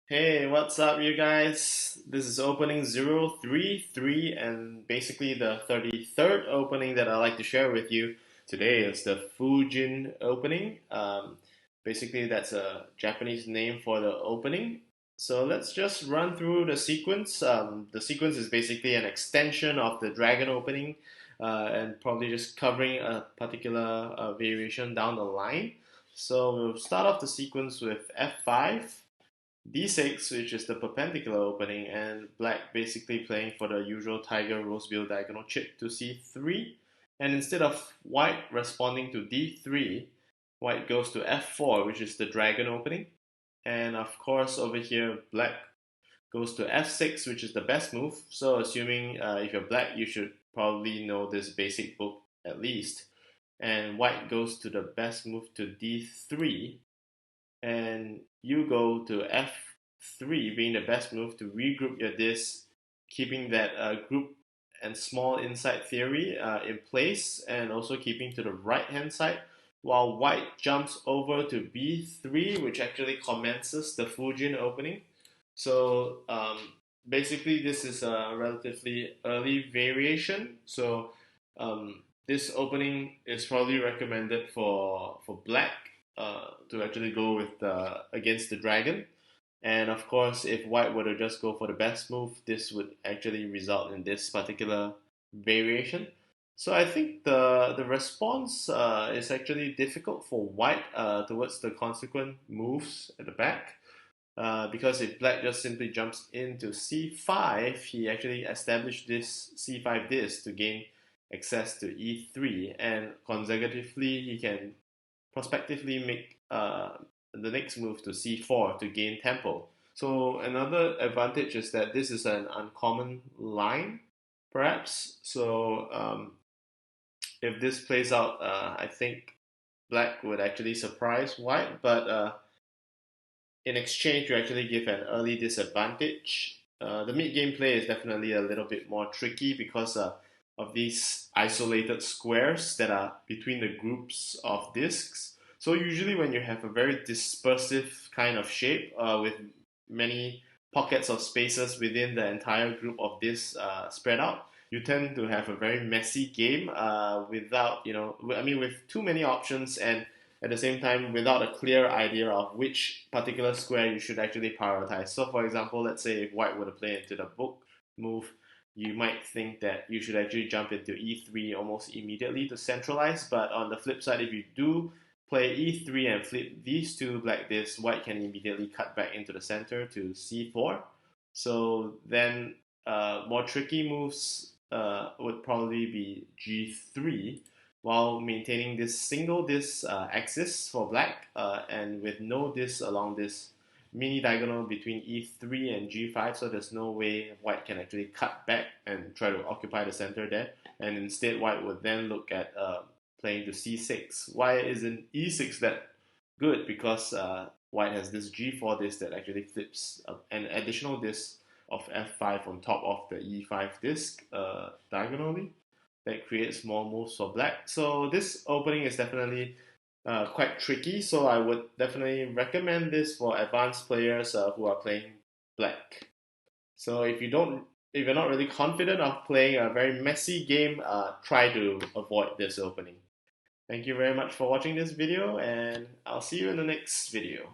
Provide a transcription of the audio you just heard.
Hey, what's up, you guys? This is opening 033, and basically the 33rd opening that I'd like to share with you today is the Fuujin opening. Basically, that's a Japanese name for the opening. So let's just run through the sequence. The sequence is basically an extension of the dragon opening and probably just covering a particular variation down the line. So we'll start off the sequence with F5. D6, which is the perpendicular opening, and black basically playing for the usual tiger rosebill diagonal chip to C3. And instead of white responding to D3, white goes to F4, which is the dragon opening. And of course, over here, black goes to F6, which is the best move. So, assuming if you're black, you should probably know this basic book at least. And white goes to the best move to D3, and you go to F3, being the best move to regroup your disc, keeping that group and small inside theory in place, and also keeping to the right hand side, while white jumps over to B3, which actually commences the Fuujin opening. So basically, this is a relatively early variation. So this opening is probably recommended for black to actually go with against the dragon. And of course, if white were to just go for the best move, this would actually result in this particular variation. So I think the response is actually difficult for white towards the consequent moves at the back. Because if black just simply jumps into c5, he actually established this c5 disc to gain access to e3, and consecutively he can prospectively make the next move to c4 to gain tempo. So another advantage is that this is an uncommon line, perhaps. So if this plays out, I think black would actually surprise white, but in exchange, you actually give an early disadvantage. The mid game play is definitely a little bit more tricky because of these isolated squares that are between the groups of discs. So usually when you have a very dispersive kind of shape with many pockets of spaces within the entire group of discs spread out, you tend to have a very messy game without, with too many options, and at the same time without a clear idea of which particular square you should actually prioritize. So for example, let's say if white were to play into the book move, you might think that you should actually jump into e3 almost immediately to centralize, but on the flip side, if you do play e3 and flip these two like this, white can immediately cut back into the center to c4. So then more tricky moves would probably be g3, while maintaining this single disc axis for black, and with no disc along this mini diagonal between e3 and g5, so there's no way white can actually cut back and try to occupy the center there, and instead white would then look at playing to c6. Why isn't e6 that good? Because white has this g4 disc that actually flips an additional disc of f5 on top of the e5 disc diagonally, that creates more moves for black. So this opening is definitely quite tricky. So I would definitely recommend this for advanced players who are playing black. So if you're not really confident of playing a very messy game, try to avoid this opening. Thank you very much for watching this video, and I'll see you in the next video.